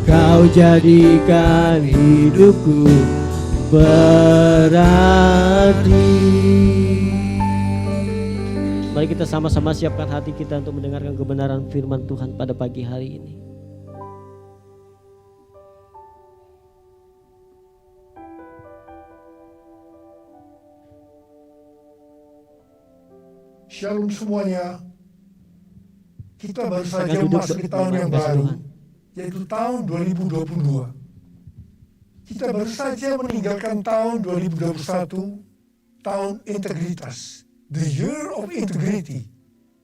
Kau jadikan hidupku berarti. Mari kita sama-sama siapkan hati kita untuk mendengarkan kebenaran firman Tuhan pada pagi hari ini. Shalom semuanya. Kita baru saja memasuki tahun yang baru, yaitu tahun 2022. Kita baru saja meninggalkan tahun 2021, tahun integritas, the year of integrity,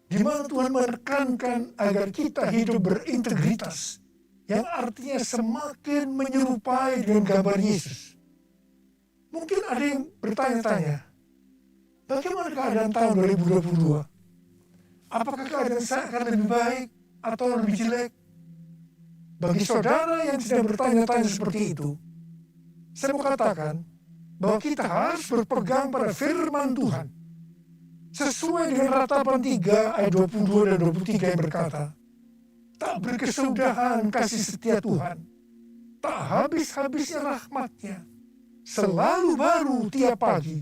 di mana Tuhan menekankan agar kita hidup berintegritas, yang artinya semakin menyerupai dengan gambar Yesus. Mungkin ada yang bertanya-tanya, bagaimana keadaan tahun 2022? Apakah keadaan saya akan lebih baik atau lebih jelek? Bagi saudara yang sedang bertanya-tanya seperti itu, saya mau katakan bahwa kita harus berpegang pada firman Tuhan. Sesuai dengan Ratapan 3 ayat 22 dan 23 yang berkata, tak berkesudahan kasih setia Tuhan, tak habis-habisnya rahmatnya, selalu baru tiap pagi,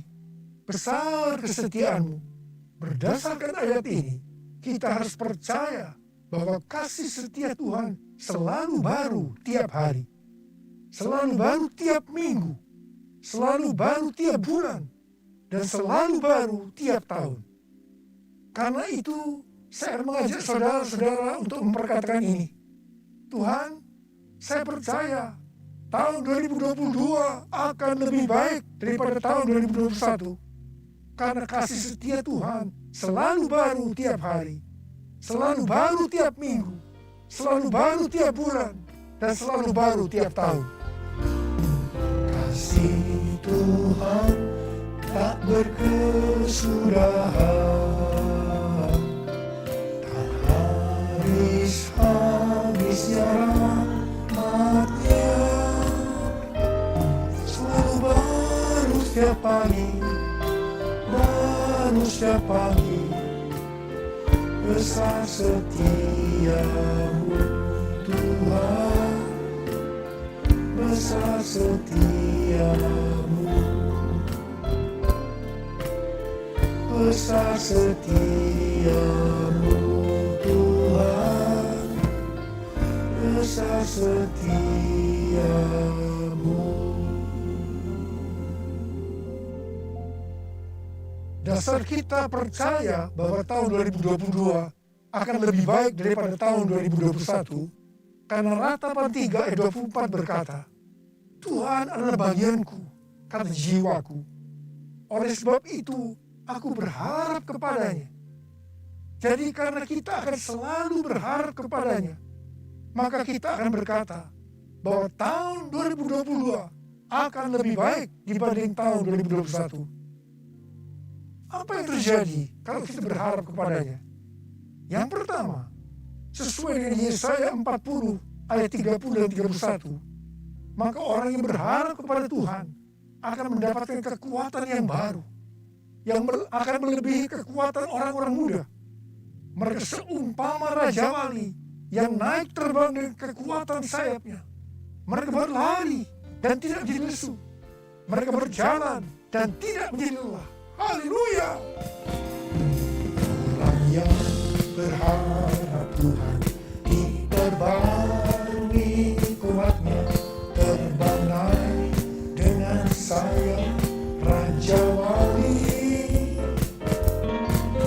besar kesetiaanmu. Berdasarkan ayat ini, kita harus percaya bahwa kasih setia Tuhan selalu baru tiap hari, selalu baru tiap minggu, selalu baru tiap bulan, dan selalu baru tiap tahun. Karena itu, saya mengajak saudara-saudara untuk memperkatakan ini. Tuhan, saya percaya tahun 2022 akan lebih baik daripada tahun 2021. Karena kasih setia Tuhan selalu baru tiap hari, selalu baru tiap minggu, selalu baru tiap bulan, dan selalu baru tiap tahun. Kasih Tuhan tak berkesudahan, tak habis-habisnya rahmatnya, selalu baru setiap pagi, baru setiap pagi, besar setiamu Tuhan, besar setiamu, besar setiamu Tuhan, besar setiamu. Dasar kita percaya bahwa tahun 2022 akan lebih baik daripada tahun 2021 karena Ratapan 3 ayat 24 berkata, Tuhan adalah bagianku, kata jiwaku. Oleh sebab itu, aku berharap kepadanya. Jadi karena kita akan selalu berharap kepadanya, maka kita akan berkata bahwa tahun 2022 akan lebih baik dibanding tahun 2021. Apa yang terjadi kalau kita berharap kepadanya? Yang pertama, sesuai dengan Yesaya 40 ayat 30 dan 31, maka orang yang berharap kepada Tuhan akan mendapatkan kekuatan yang baru, yang akan melebihi kekuatan orang-orang muda. Mereka seumpama Raja Wali yang naik terbang dengan kekuatan sayapnya. Mereka berlari dan tidak menjadi lesu. Mereka berjalan dan tidak menjadi lelah. Haleluya! Orang yang berharap Tuhan diperbarui kuatnya, terbang naik dengan sayap Raja Wali.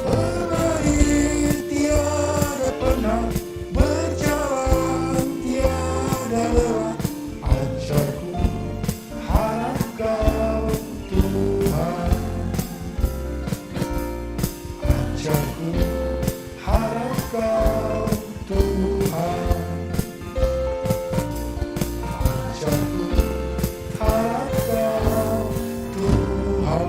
Berlari tiada pernah, berjalan tiada lelah. Ajarku harap kau Tuhan, ajarku harap kau Tuhan, ajarku harap kau Tuhan.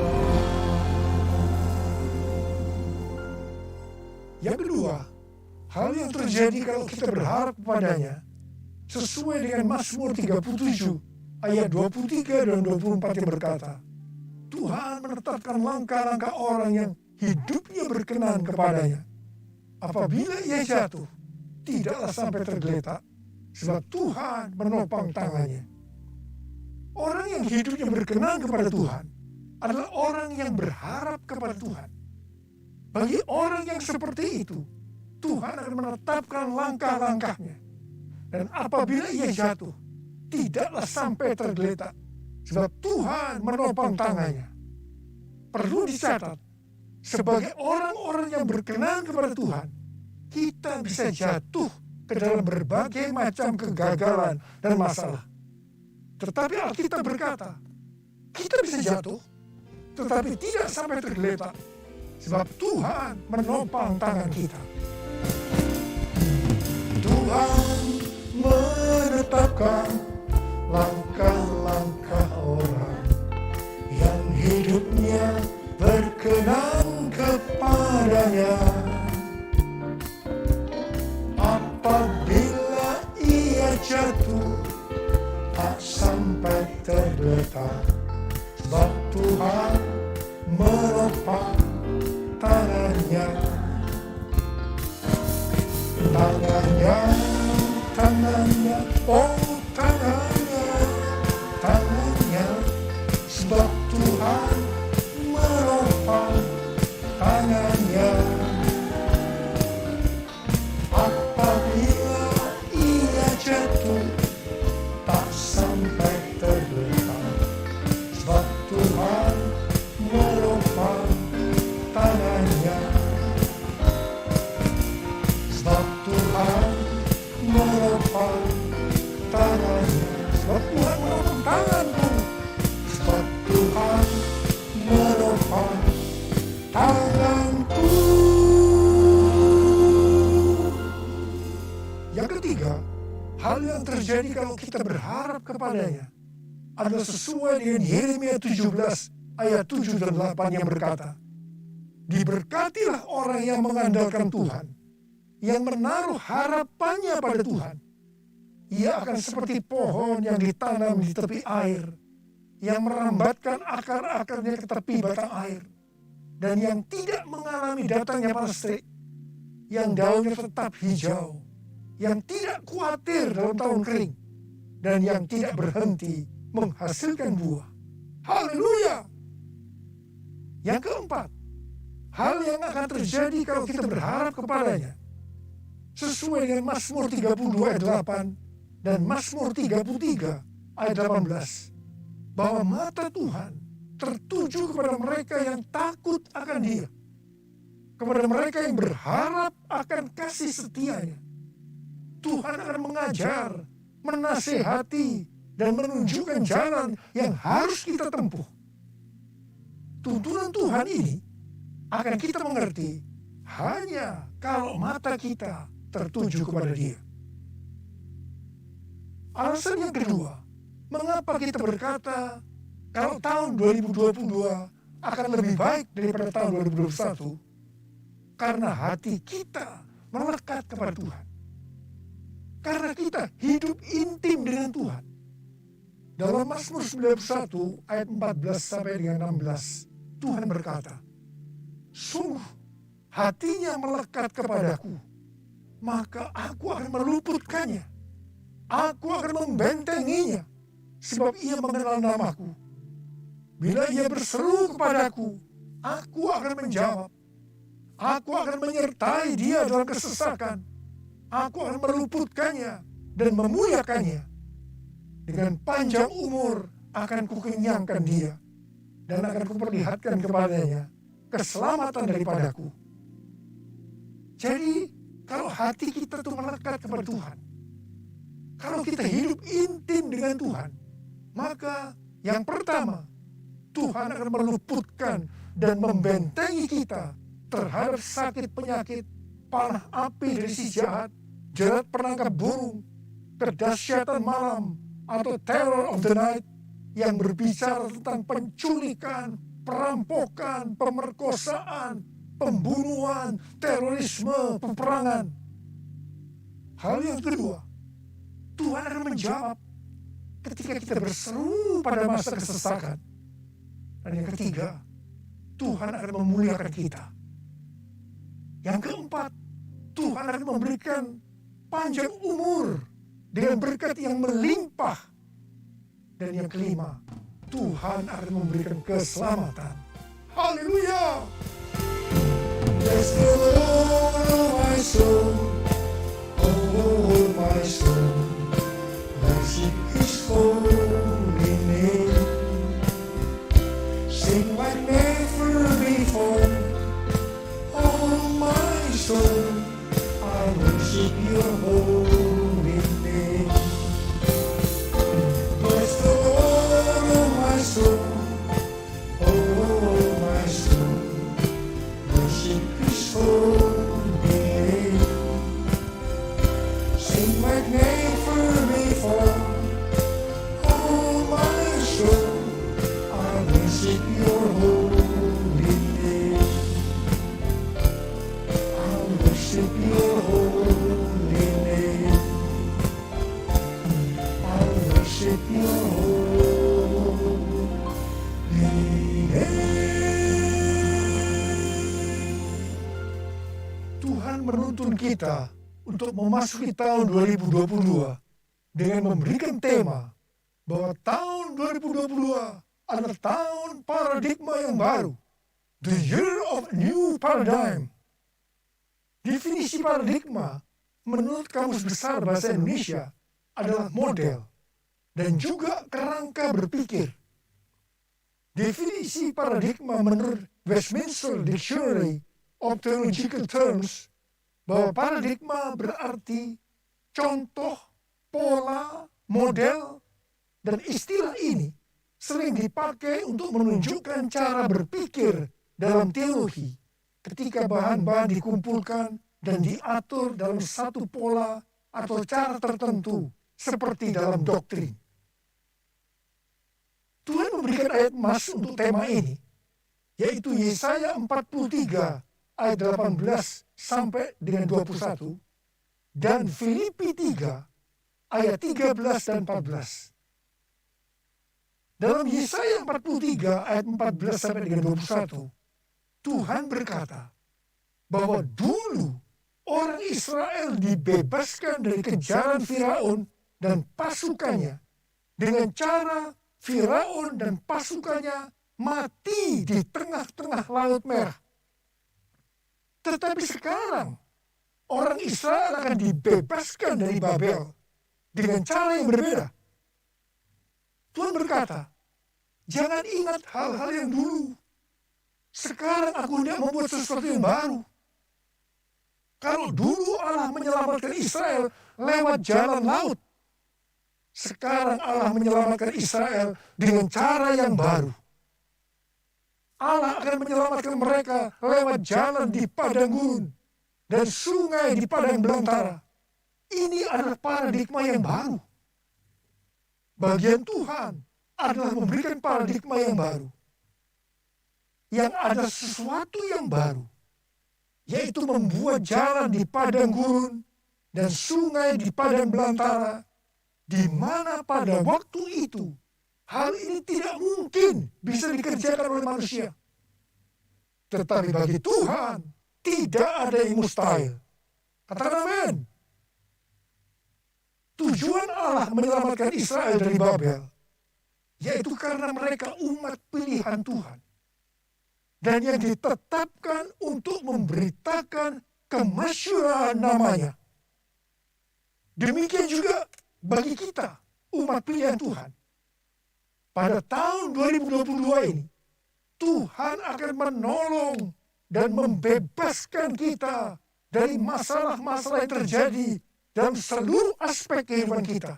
Yang kedua, hal yang terjadi kalau kita berharap kepadanya sesuai dengan Mazmur 37 ayat 23 dan 24 yang berkata, Tuhan menetapkan langkah-langkah orang yang hidupnya berkenan kepadanya. Apabila ia jatuh, tidaklah sampai tergeletak. sebab Tuhan menopang tangannya. Orang yang hidupnya berkenan kepada Tuhan adalah orang yang berharap kepada Tuhan. Bagi orang yang seperti itu, Tuhan akan menetapkan langkah-langkahnya. Dan apabila ia jatuh, tidaklah sampai tergeletak, sebab Tuhan menopang tangannya. Perlu dicatat, sebagai orang-orang yang berkenan kepada Tuhan, kita bisa jatuh ke dalam berbagai macam kegagalan dan masalah. Tetapi Alkitab berkata, kita bisa jatuh, tetapi tidak sampai tergeletak, sebab Tuhan menopang tangan kita. Tuhan menetapkan langkah-langkah orang yang hidupnya berkenan kepadanya. Apabila ia jatuh, tak sampai tergeletak, sebab Tuhan menopang tangannya. Tangannya, tangannya, oh tangannya, tangannya, sebab Tuhan menopang tangannya. Apabila ia jatuh, tak sampai tergeletak, sebab Tuhan menopang tangannya. Sebab Tuhan menopang tangannya. Sebab Tuhan menopang tanganku. Sebab Tuhan menopang tanganku. Yang ketiga, hal yang terjadi kalau kita berharap kepadanya adalah sesuai dengan Yeremia 17 ayat 7 dan 8 yang berkata, diberkatilah orang yang mengandalkan Tuhan, yang menaruh harapannya pada Tuhan. Ia akan seperti pohon yang ditanam di tepi air, yang merambatkan akar-akarnya ke tepi batang air, dan yang tidak mengalami datangnya panas terik, yang daunnya tetap hijau, yang tidak khawatir dalam tahun kering, dan yang tidak berhenti menghasilkan buah. Haleluya! Yang keempat, hal yang akan terjadi kalau kita berharap kepadanya, sesuai dengan Mazmur 32 ayat 8 dan Mazmur 33 ayat 18, bahwa mata Tuhan tertuju kepada mereka yang takut akan Dia, kepada mereka yang berharap akan kasih setianya. Tuhan akan mengajar, menasihati, dan menunjukkan jalan yang harus kita tempuh. Tuntunan Tuhan ini akan kita mengerti hanya kalau mata kita tertuju kepada Dia. Alasan yang kedua, mengapa kita berkata kalau tahun 2022 akan lebih baik daripada tahun 2021? Karena hati kita melekat kepada Tuhan. Karena kita hidup intim dengan Tuhan. Dalam Mazmur 91 ayat 14 sampai dengan 16, Tuhan berkata, sungguh hatinya melekat kepadaku, maka aku akan meluputkannya. Aku akan membentenginya, sebab ia mengenal namaku. Bila ia berseru kepadaku, aku akan menjawab. Aku akan menyertai dia dalam kesesakan. Aku akan meluputkannya dan memuliakannya. Dengan panjang umur akan kukenyangkan dia, dan akan kuperlihatkan kepadanya keselamatan daripadaku. Jadi, kalau hati kita tuh melekat kepada Tuhan, kalau kita hidup intim dengan Tuhan, maka yang pertama, Tuhan akan meluputkan dan membentengi kita terhadap sakit penyakit, panah api dari si jahat, jerat penangkap burung, kedahsyatan malam, atau terror of the night yang berbicara tentang penculikan, perampokan, pemerkosaan, pembunuhan, terorisme, peperangan. Hal yang kedua, Tuhan akan menjawab ketika kita berseru pada masa kesesakan. Dan yang ketiga, Tuhan akan memuliakan kita. Yang keempat, Tuhan akan memberikan panjang umur dengan berkat yang melimpah. Dan yang kelima, Tuhan akan memberikan keselamatan. Haleluya! Bless the Lord, oh my soul, oh my soul, worship His holy name. Sing like never before, oh my soul, I worship Your holy name. Bless the Lord, oh my soul, oh my soul, worship His holy name. Sing like never before, oh my soul, I worship Your holy name. I worship Your holy name. I worship Your holy name. Tuhan menuntun kita untuk memasuki tahun 2022 dengan memberikan tema bahwa tahun 2022 adalah tahun paradigma yang baru. The year of new paradigm. Definisi paradigma menurut Kamus Besar Bahasa Indonesia adalah model dan juga kerangka berpikir. Definisi paradigma menurut Westminster Dictionary of Theological Terms bahwa paradigma berarti contoh, pola, model, dan istilah ini sering dipakai untuk menunjukkan cara berpikir dalam teologi ketika bahan-bahan dikumpulkan dan diatur dalam satu pola atau cara tertentu seperti dalam doktrin. Tuhan memberikan ayat emas untuk tema ini, yaitu Yesaya 43 ayat 18 sampai dengan 21 dan Filipi 3 ayat 13 dan 14. Dalam Yesaya 43 ayat 14 sampai dengan 21, Tuhan berkata bahwa dulu orang Israel dibebaskan dari kejaran Firaun dan pasukannya dengan cara Firaun dan pasukannya mati di tengah-tengah Laut Merah. Tetapi sekarang orang Israel akan dibebaskan dari Babel dengan cara yang berbeda. Tuhan berkata, jangan ingat hal-hal yang dulu. Sekarang aku hendak membuat sesuatu yang baru. Kalau dulu Allah menyelamatkan Israel lewat jalan laut, sekarang Allah menyelamatkan Israel dengan cara yang baru. Allah akan menyelamatkan mereka lewat jalan di padang gurun dan sungai di padang belantara. Ini adalah paradigma yang baru. Bagian Tuhan adalah memberikan paradigma yang baru. Yang ada sesuatu yang baru, yaitu membuat jalan di padang gurun dan sungai di padang belantara, di mana pada waktu itu hal ini tidak mungkin bisa dikerjakan oleh manusia. Tetapi bagi Tuhan tidak ada yang mustahil. Katakan amin. Tujuan Allah menyelamatkan Israel dari Babel, yaitu karena mereka umat pilihan Tuhan. Dan yang ditetapkan untuk memberitakan kemasyhuran namanya. Demikian juga bagi kita, umat pilihan Tuhan. Pada tahun 2022 ini, Tuhan akan menolong dan membebaskan kita dari masalah-masalah yang terjadi dalam seluruh aspek kehidupan kita.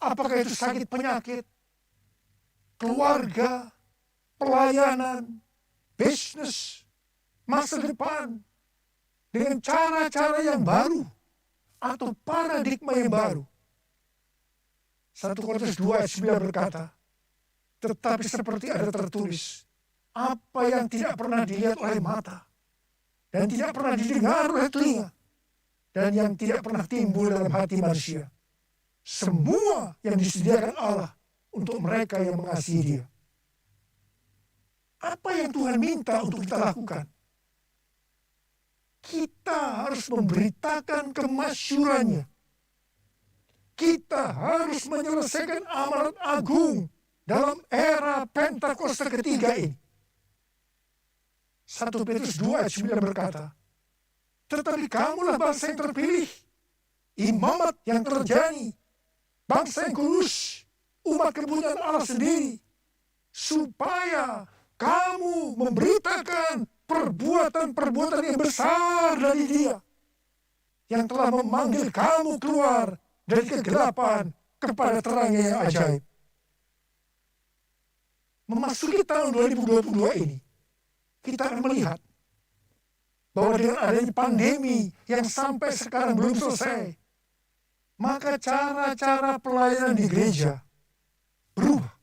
Apakah itu sakit penyakit, keluarga, pelayanan, bisnis, masa depan, dengan cara-cara yang baru atau paradigma yang baru. 1 Korintus 2 ayat 9 berkata, tetapi seperti ada tertulis, apa yang tidak pernah dilihat oleh mata, dan tidak pernah didengar oleh telinga, dan yang tidak pernah timbul dalam hati manusia. Semua yang disediakan Allah untuk mereka yang mengasihi Dia. Apa yang Tuhan minta untuk kita lakukan? Kita harus memberitakan kemasyhurannya. kita harus menyelesaikan amanat agung dalam era Pentakosta ketiga ini. 1 Petrus 2 ayat 9 berkata, tetapi kamulah bangsa yang terpilih, imamat yang terjani, bangsa yang kudus, umat kepunyaan Allah sendiri, supaya kamu memberitakan perbuatan-perbuatan yang besar dari Dia, yang telah memanggil kamu keluar dari kegelapan kepada terangnya yang ajaib. Memasuki tahun 2022 ini, kita akan melihat bahwa dengan adanya pandemi yang sampai sekarang belum selesai, maka cara-cara pelayanan di gereja berubah.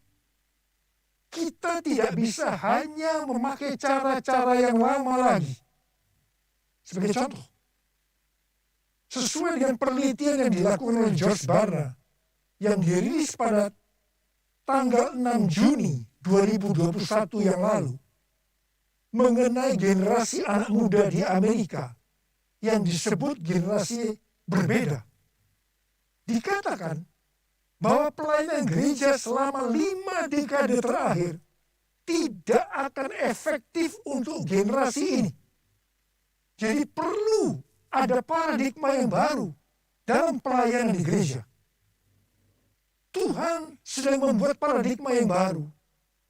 Kita tidak bisa hanya memakai cara-cara yang lama lagi. Sebagai contoh, sesuai dengan penelitian yang dilakukan oleh George Barna yang dirilis pada tanggal 6 Juni 2021 yang lalu, mengenai generasi anak muda di Amerika yang disebut generasi berbeda. Dikatakan bahwa pelayanan gereja selama 5 dekade terakhir tidak akan efektif untuk generasi ini. Jadi perlu ada paradigma yang baru dalam pelayanan di gereja. Tuhan sedang membuat paradigma yang baru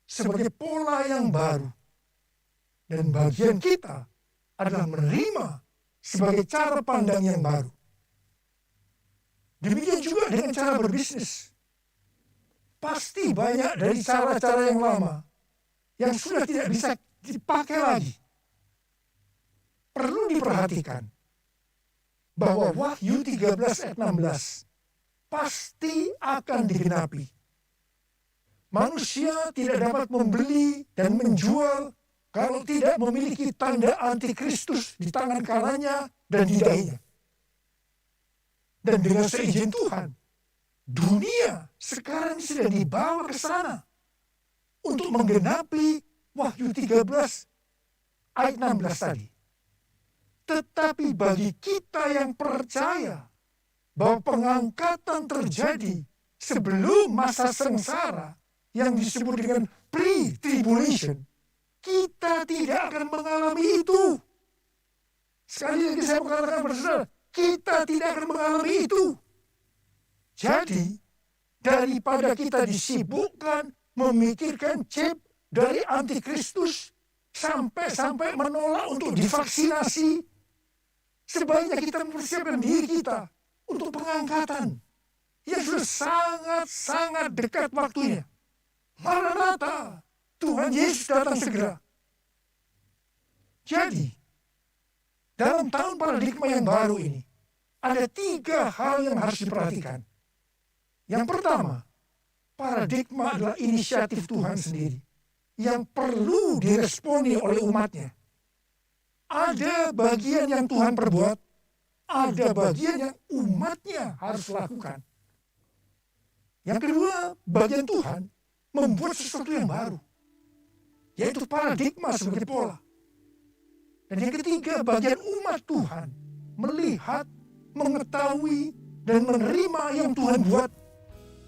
sebagai pola yang baru. Dan bagian kita adalah menerima sebagai cara pandang yang baru. Demikian juga dengan cara berbisnis. Pasti banyak dari cara-cara yang lama yang sudah tidak bisa dipakai lagi. Perlu diperhatikan bahwa Wahyu 13 ayat 16 pasti akan digenapi. Manusia tidak dapat membeli dan menjual kalau tidak memiliki tanda antikristus di tangan kanannya dan di dahinya. Dan dengan seizin Tuhan, dunia sekarang sudah dibawa ke sana untuk menggenapi Wahyu 13 ayat 16 tadi. Tetapi bagi kita yang percaya bahwa pengangkatan terjadi sebelum masa sengsara yang disebut dengan pre-tribulation, kita tidak akan mengalami itu. Sekali lagi saya mengatakan kepada saudara, kita tidak akan mengalami itu. Jadi, daripada kita disibukkan memikirkan chip dari antikristus sampai menolak untuk divaksinasi, sebaiknya kita mempersiapkan diri kita untuk pengangkatan yang sudah sangat-sangat dekat waktunya. Maranatha, Tuhan Yesus datang segera. Jadi, dalam tahun paradigma yang baru ini, ada 3 hal yang harus diperhatikan. Yang pertama, paradigma adalah inisiatif Tuhan sendiri yang perlu diresponi oleh umatnya. Ada bagian yang Tuhan perbuat, ada bagian yang umatnya harus lakukan. Yang kedua, bagian Tuhan membuat sesuatu yang baru, yaitu paradigma sebagai pola. Dan yang ketiga, bagian umat Tuhan melihat, mengetahui, dan menerima yang Tuhan buat,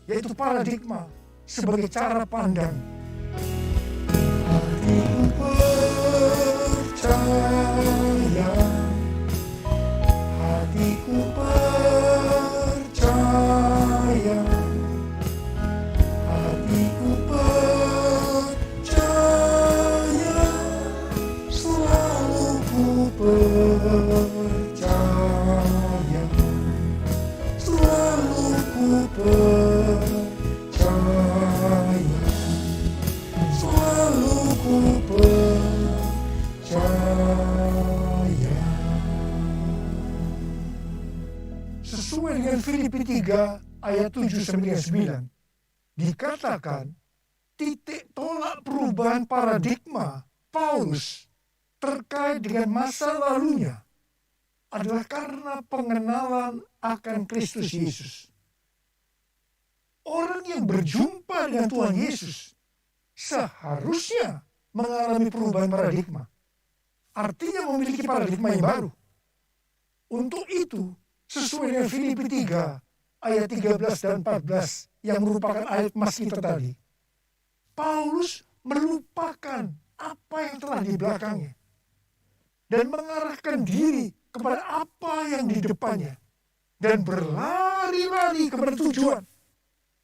yaitu paradigma sebagai cara pandang. Hatiku percaya, hatiku percaya, hatiku percaya, selalu ku percaya, selalu ku percaya, selalu ku percaya. Sesuai dengan Filipi 3 ayat 7-9, dikatakan titik tolak perubahan paradigma Paulus terkait dengan masa lalunya adalah karena pengenalan akan Kristus Yesus. Orang yang berjumpa dengan Tuhan Yesus seharusnya mengalami perubahan paradigma. Artinya memiliki paradigma yang baru. Untuk itu, sesuai dengan Filipi 3 ayat 13 dan 14 yang merupakan ayat emas kita tadi, Paulus melupakan apa yang telah di belakangnya dan mengarahkan diri kepada apa yang di depannya dan berlari-lari kepada tujuan.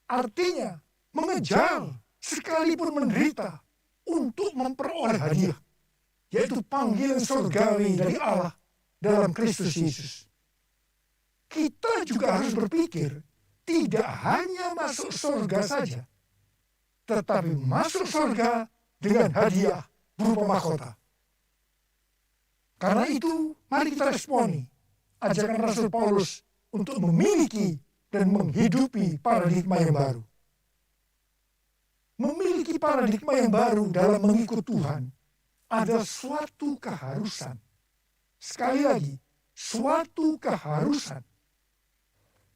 Artinya mengejar sekalipun menderita untuk memperoleh hadiah, yaitu panggilan surgawi dari Allah dalam Kristus Yesus. Kita juga harus berpikir tidak hanya masuk surga saja, tetapi masuk surga dengan hadiah berupa mahkota. Karena itu, mari kita responi ajakan Rasul Paulus untuk memiliki dan menghidupi paradigma yang baru. Memiliki paradigma yang baru dalam mengikut Tuhan adalah suatu keharusan. Sekali lagi, suatu keharusan.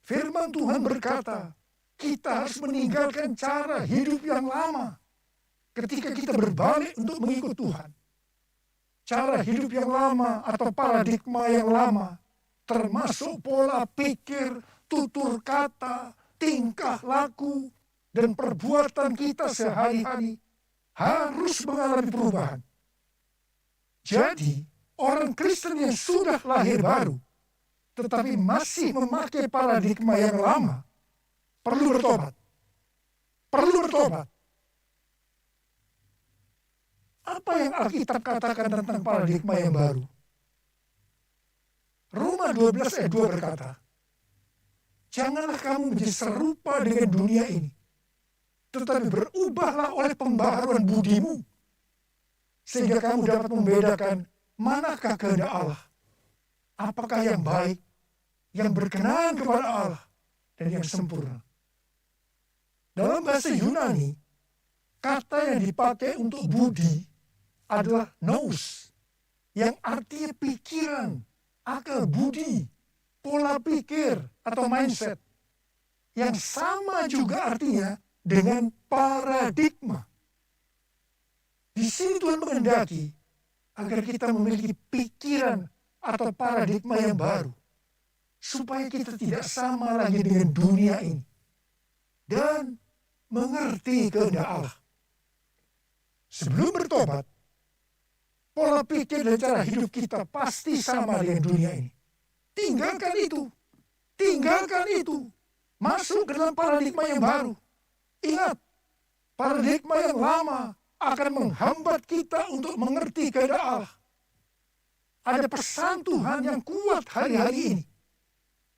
Firman Tuhan berkata, kita harus meninggalkan cara hidup yang lama ketika kita berbalik untuk mengikut Tuhan. Cara hidup yang lama atau paradigma yang lama, termasuk pola pikir, tutur kata, tingkah laku, dan perbuatan kita sehari-hari harus mengalami perubahan. Jadi, orang Kristen yang sudah lahir baru, tetapi masih memakai paradigma yang lama, perlu bertobat. Perlu bertobat. Apa yang Alkitab katakan tentang paradigma yang baru? Roma 12 ayat 2 berkata, janganlah kamu menjadi serupa dengan dunia ini, tetapi berubahlah oleh pembaharuan budimu, sehingga kamu dapat membedakan manakah kehendak Allah, apakah yang baik, yang berkenan kepada Allah, dan yang sempurna. Dalam bahasa Yunani, kata yang dipakai untuk budi adalah nous, yang artinya pikiran, akal budi, pola pikir atau mindset, yang sama juga artinya dengan paradigma. Di sini Tuhan menghendaki agar kita memiliki pikiran atau paradigma yang baru, supaya kita tidak sama lagi dengan dunia ini dan mengerti kehendak Allah. Sebelum bertobat, pola pikir dan cara hidup kita pasti sama dengan dunia ini. Tinggalkan itu. Tinggalkan itu. Masuk ke dalam paradigma yang baru. Ingat, paradigma yang lama akan menghambat kita untuk mengerti kehendak Allah. Ada pesan Tuhan yang kuat hari-hari ini,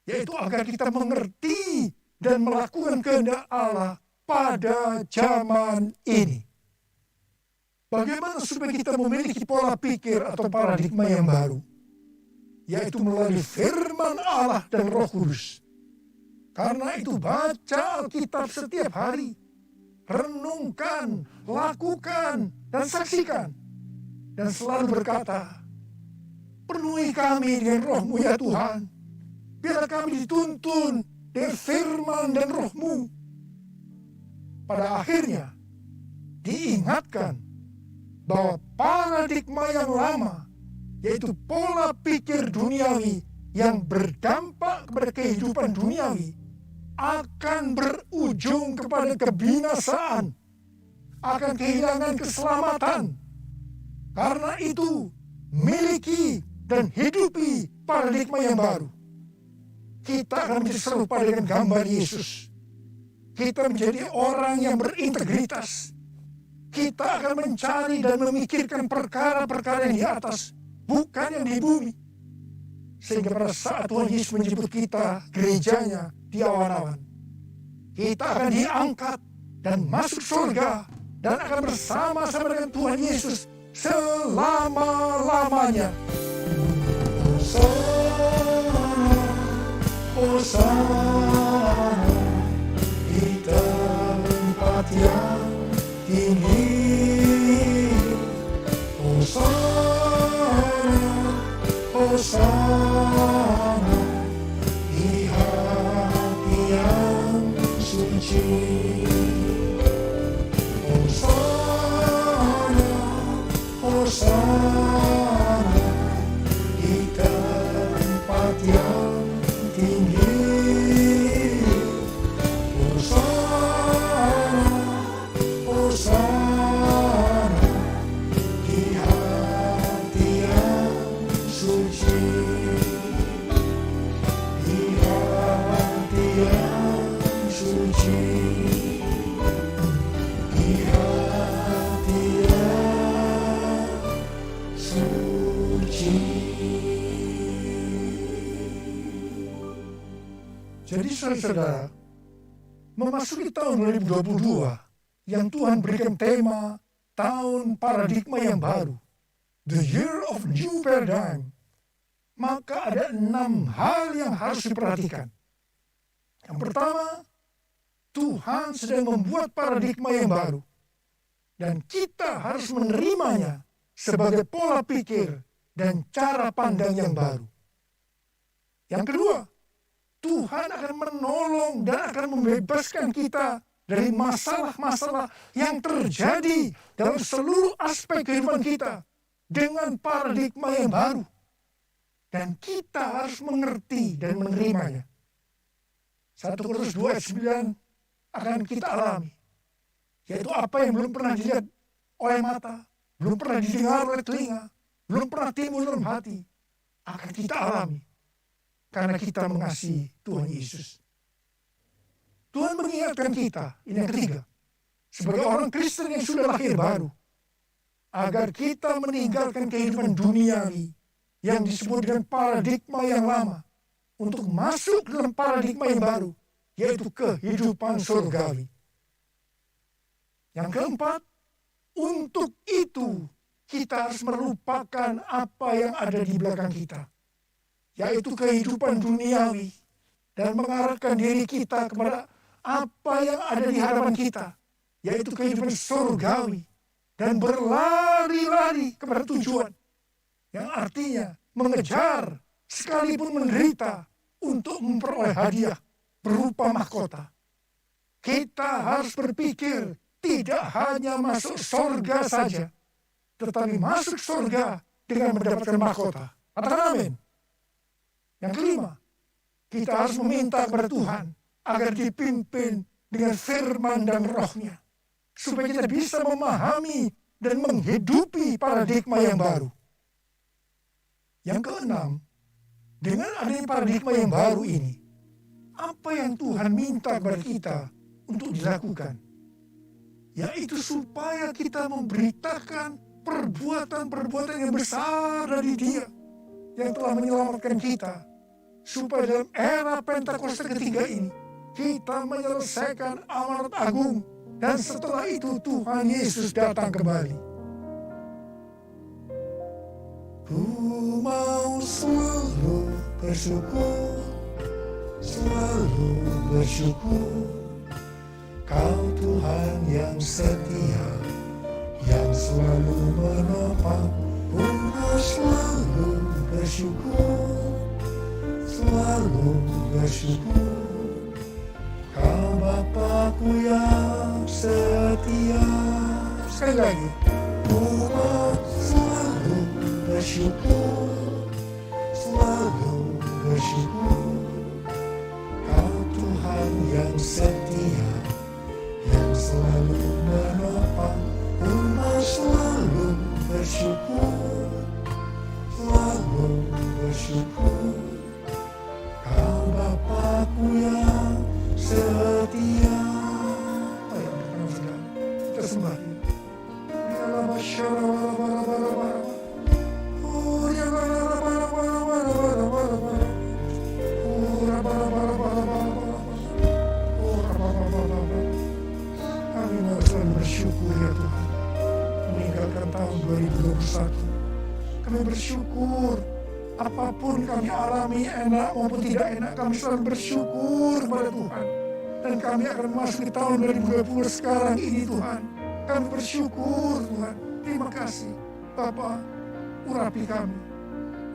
yaitu agar kita mengerti dan melakukan kehendak Allah pada zaman ini. Bagaimana supaya kita memiliki pola pikir atau paradigma yang baru? Yaitu melalui firman Allah dan Roh Kudus. Karena itu baca Alkitab setiap hari. Renungkan, lakukan, dan saksikan. Dan selalu berkata, penuhi kami dengan Roh-Mu ya Tuhan. Biarlah kami dituntun dengan firman dan Roh-Mu. Pada akhirnya, diingatkan bahwa paradigma yang lama, yaitu pola pikir duniawi yang berdampak kepada kehidupan duniawi, akan berujung kepada kebinasaan, akan kehilangan keselamatan. Karena itu, miliki dan hidupi paradigma yang baru. Kita akan menjadi serupa dengan gambar Yesus. Kita menjadi orang yang berintegritas. Kita akan mencari dan memikirkan perkara-perkara yang di atas, bukan yang di bumi. Sehingga pada saat Tuhan Yesus menyebut kita gerejanya di awan-awan, kita akan diangkat dan masuk surga dan akan bersama-sama dengan Tuhan Yesus selama-lamanya. Hosana di tempat yang tinggi. Hosana, Hosana di hati yang suci. Hosana, Hosana di tempat yang tinggi. saudara, memasuki tahun 2022 yang Tuhan berikan tema tahun paradigma yang baru, the year of new paradigm, maka ada 6 hal yang harus diperhatikan. Yang pertama, Tuhan sedang membuat paradigma yang baru, dan kita harus menerimanya sebagai pola pikir dan cara pandang yang baru. Yang kedua, Tuhan akan menolong dan akan membebaskan kita dari masalah-masalah yang terjadi dalam seluruh aspek kehidupan kita dengan paradigma yang baru. Dan kita harus mengerti dan menerimanya. 1 Korintus 2 ayat 9 akan kita alami. Yaitu apa yang belum pernah dilihat oleh mata, belum pernah didengar oleh telinga, belum pernah timbul dalam hati, akan kita alami. Karena kita mengasihi Tuhan Yesus. Tuhan mengingatkan kita, ini yang ketiga, sebagai orang Kristen yang sudah lahir baru, agar kita meninggalkan kehidupan duniawi yang disebut dengan paradigma yang lama, untuk masuk dalam paradigma yang baru, yaitu kehidupan surgawi. Yang keempat, untuk itu kita harus melupakan apa yang ada di belakang kita, yaitu kehidupan duniawi, dan mengarahkan diri kita kepada apa yang ada di hadapan kita, yaitu kehidupan surgawi, dan berlari-lari kepada tujuan, yang artinya mengejar sekalipun menderita untuk memperoleh hadiah berupa mahkota. Kita harus berpikir tidak hanya masuk surga saja, tetapi masuk surga dengan mendapatkan mahkota. Katakan amin. Yang kelima, kita harus meminta kepada Tuhan agar dipimpin dengan firman dan roh-Nya, supaya kita bisa memahami dan menghidupi paradigma yang baru. Yang keenam, dengan adanya paradigma yang baru ini, apa yang Tuhan minta kepada kita untuk dilakukan? Yaitu supaya kita memberitakan perbuatan-perbuatan yang besar dari Dia yang telah menyelamatkan kita, supaya dalam era Pentakosta ketiga ini kita menyelesaikan amanat agung, dan setelah itu Tuhan Yesus datang kembali. Ku mau selalu bersyukur, selalu bersyukur, Kau Tuhan yang setia, yang selalu menopang. Ku mau selalu bersyukur, selalu bersyukur, Kau Bapa-Ku yang setia. Sekali lagi, ku mau selalu bersyukur, selalu bersyukur, Kau Tuhan yang setia, yang selalu menopang. Ku mau selalu bersyukur, selalu bersyukur, Kau Bapa-Ku yang setia. Ayo kita sembah. Kami mau selalu bersyukur ya Tuhan, meninggalkan tahun 2021. Kami bersyukur apapun kami alami, enak maupun tidak enak, kami selalu bersyukur kepada Tuhan. Dan kami akan masuk di tahun 2020 sekarang ini Tuhan. Kami bersyukur Tuhan. Terima kasih Bapa, urapi kami.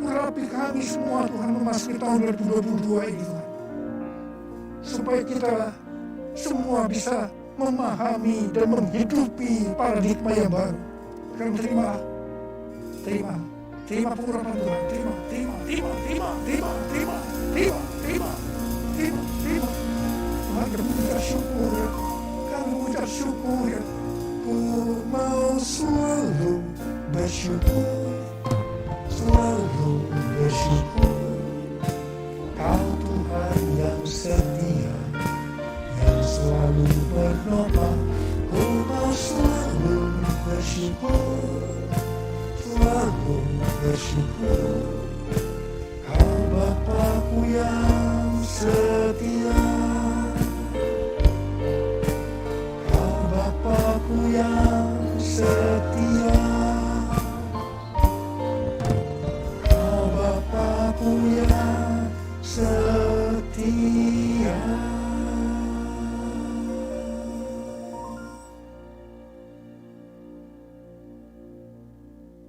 Urapi kami semua Tuhan memasuki tahun 2022 ini Tuhan. Supaya kita semua bisa memahami dan menghidupi paradigma yang baru. Kami terima pengurapan Tuhan. Terima. Tuhan, kami mengucap syukur ya. Kami mengucap syukur ya. Ku mau selalu bersyukur, selalu bersyukur, Kau Tuhan yang setia, yang selalu menopang. Ku mau selalu bersyukur, selalu bersyukur, Kau Bapa-Ku yang setia.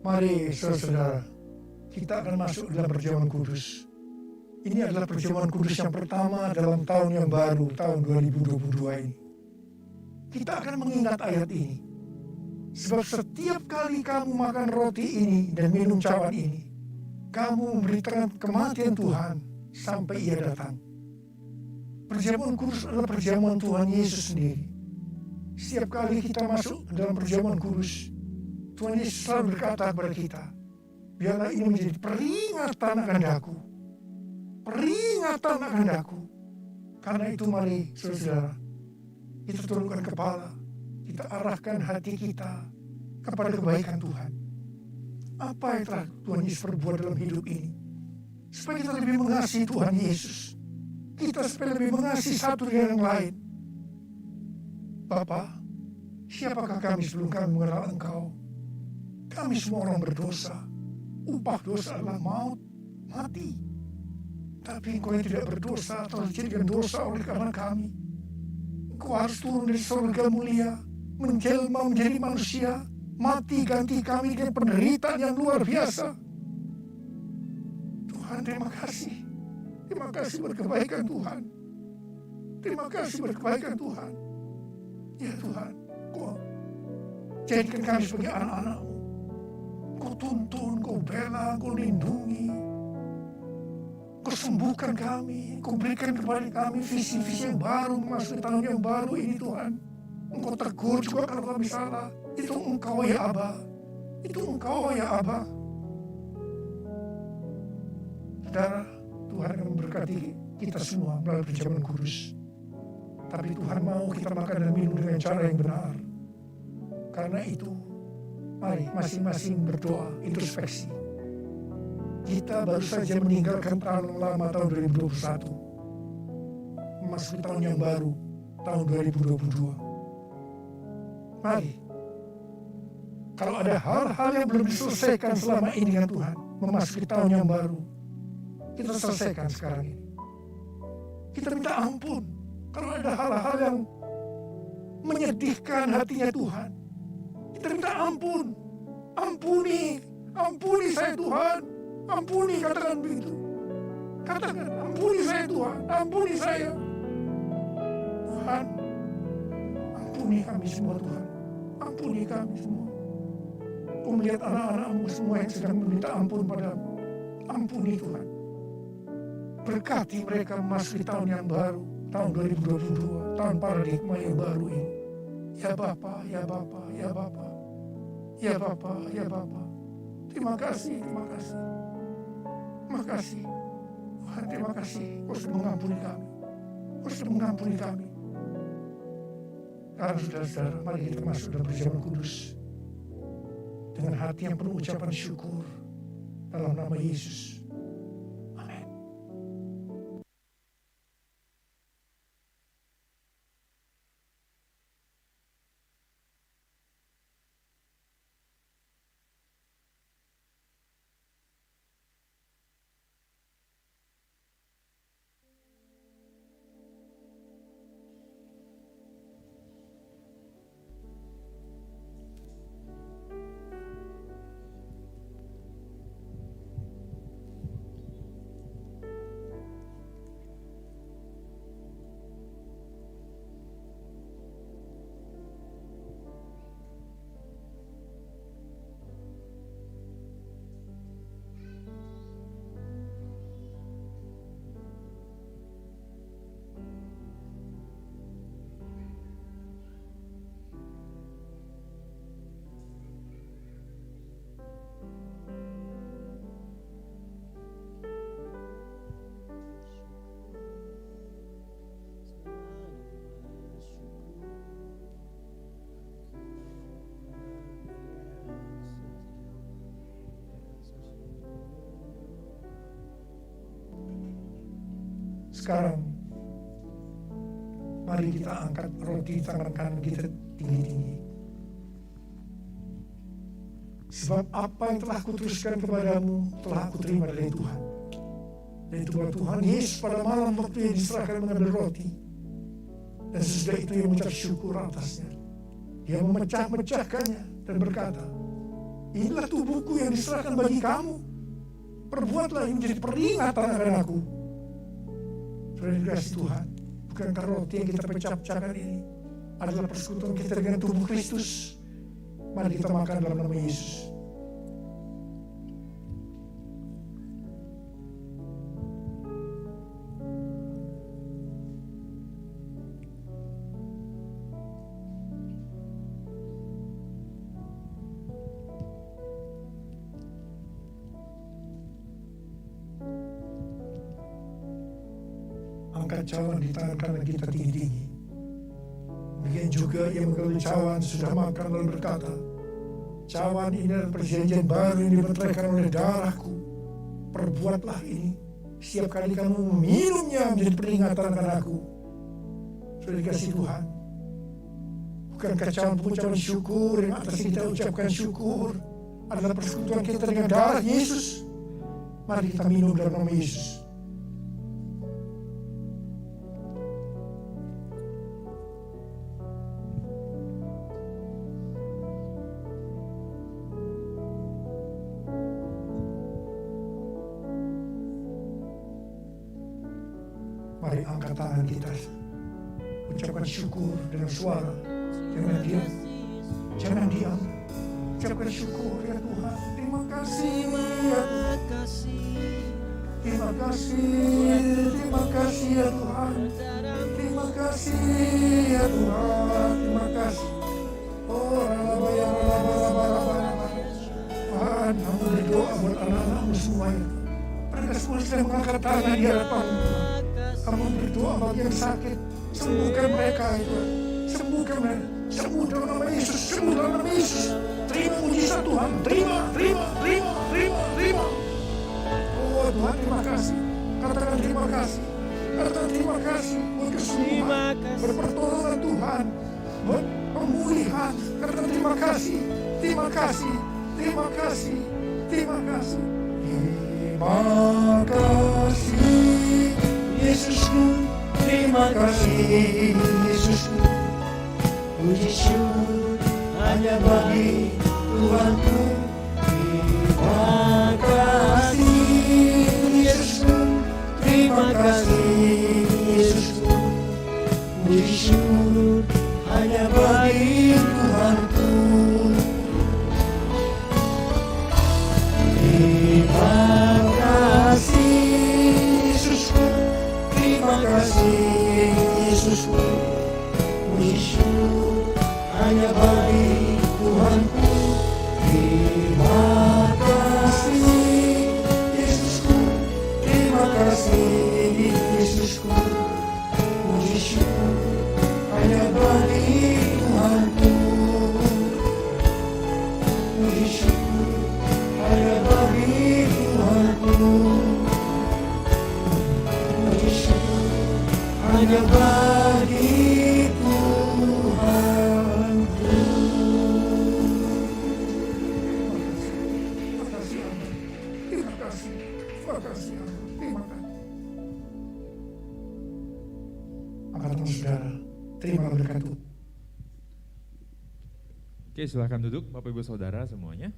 Mari saudara-saudara, kita akan masuk dalam perjamuan kudus. Ini adalah perjamuan kudus yang pertama dalam tahun yang baru, tahun 2022 ini. Kita akan mengingat ayat ini. Sebab setiap kali kamu makan roti ini dan minum cawan ini, kamu memberitakan kematian Tuhan sampai Ia datang. Perjamuan kudus adalah perjamuan Tuhan Yesus sendiri. Setiap kali kita masuk dalam perjamuan kudus, Tuhan Yesus selalu berkata kepada kita, biarlah ini menjadi peringatan akan daku. Peringatan akan daku. Karena itu mari saudara, kita turunkan kepala, kita arahkan hati kita kepada kebaikan Tuhan. Apa yang telah Tuhan Yesus perbuat dalam hidup ini? Supaya kita lebih mengasihi Tuhan Yesus. Kita supaya lebih mengasihi satu dengan yang lain. Bapa, siapakah kami sebelum kami mengenal Engkau? Kami semua orang berdosa. Upah dosa adalah maut, mati. Tapi Engkau yang tidak berdosa telah dijadikan dosa oleh karena kami. Engkau harus turun dari surga mulia, menjelma menjadi manusia, mati ganti kami dengan penderitaan yang luar biasa. Tuhan, terima kasih. Terima kasih berkebaikan Tuhan. Terima kasih berkebaikan Tuhan. Ya Tuhan, Kau jadikan kami sebagai anak-anak-Mu. Kau tuntun, Kau bela, Kau lindungi. Kau sembuhkan kami. Kau berikan kepada kami visi-visi yang baru memasuki tahun yang baru ini Tuhan. Engkau tegur juga kalau kami salah. Itu Engkau ya Aba. Itu Engkau ya Aba. Saudara, Tuhan akan memberkati kita semua melalui perjamuan kudus. Tapi Tuhan mau kita makan dan minum dengan cara yang benar. Karena itu, mari masing-masing berdoa introspeksi. Kita baru saja meninggalkan tahun lama, tahun 2021. Memasuki tahun yang baru, tahun 2022. Mari, kalau ada hal-hal yang belum diselesaikan selama ini dengan Tuhan, memasuki tahun yang baru, kita selesaikan sekarang ini. Kita minta ampun kalau ada hal-hal yang menyedihkan hatinya Tuhan. Kita minta ampun. Ampuni saya Tuhan. Ampuni, katakan begitu. Katakan, ampuni saya Tuhan. Ampuni saya. Tuhan, ampuni kami semua Tuhan. Ampuni kami semua. Kau melihat anak-anak-Mu semua yang sedang meminta ampun padamu. Ampuni Tuhan. Berkati mereka memasuki tahun yang baru, tahun 2022, tahun paradigma yang baru ini. Ya Bapa, ya Bapa, ya Bapa, ya Bapa, ya Bapa. Terima kasih, terima kasih. Terima kasih. Tuhan, terima kasih. Kau sudah mengampuni kami. Kau sudah mengampuni kami. Sekarang saudara-saudara, mari kita masuk dalam perjamuan kudus. Dengan hati yang penuh ucapan syukur dalam nama Yesus. Sekarang, mari kita angkat roti tangan kanan kita tinggi-tinggi. Sebab apa yang telah kuteruskan kepadamu, telah aku terima dari Tuhan. Yaitu bahwa Tuhan Yesus pada malam waktu yang diserahkan mengambil roti. Dan sesudah itu ia mengucap syukur atasnya. Dia memecah-mecahkannya dan berkata, inilah tubuhku yang diserahkan bagi kamu. Perbuatlah ini menjadi peringatan akan aku. Saudara dikasih Tuhan, bukankah roti yang kita pecah-pecahkan ini adalah persekutuan kita dengan tubuh Kristus? Mari kita makan dalam nama Yesus. Angkat cawan di tangan kanan kita tinggi-tinggi. Demikian juga ia mengambil cawan sudah makan lalu berkata, cawan ini adalah perjanjian baru yang dibenteraikan oleh darahku. Perbuatlah ini setiap kali kamu meminumnya menjadi peringatan akan aku. Sudah dikasih Tuhan, bukankah cawan pengucapan syukur yang atas kita ucapkan syukur adalah persekutuan kita dengan darah Yesus? Mari kita minum dalam nama Yesus. Mari angkat tangan kita, ucapkan syukur dengan suara. Jangan diam, jangan diam. Ucapkan syukur ya Tuhan. Terima kasih ya Tuhan. Terima kasih, terima kasih ya Tuhan. Terima kasih ya Tuhan. Terima kasih. Oh, Tuhan, kamu berdoa buat anak-anakmu semuanya. Mereka semua sedang mengangkat tangan di hadapan. Kamu berdoa bagi yang sakit, sembuhkan mereka itu, sembuhkan mereka, sembuh dalam nama Yesus, sembuh dalam nama Yesus. Terima mujizat Tuhan, terima. Oh Tuhan, terima kasih. Katakan terima kasih, katakan terima kasih buat kesembuhan, berpertolongan Tuhan, buat pemulihan. Katakan terima kasih, terima kasih, terima kasih, terima kasih, terima kasih. Yesusku, terima kasih Yesusku. Puji syukur hanya bagi Tuhanku. Terima kasih Yesusku, terima kasih Yesusku. Puji syukur hanya bagi Tuhanku. Terima kasih Yesusku, terima kasih Yesusku. Puji syukur hanya bagi Tuhanku. Terima kasih Yesusku, terima kasih Yesusku. Puji syukur hanya bagi Tuhanku. Puji syukur hanya bagi Tuhanku. Puji syukur hanya bagi Tuhanku. Terima kasih Allah. Terima kasih. Terima kasih Allah. Terima kasih. Angkat tangan saudara. Terima berkat Tuhan. Oke, silakan duduk Bapak Ibu Saudara semuanya.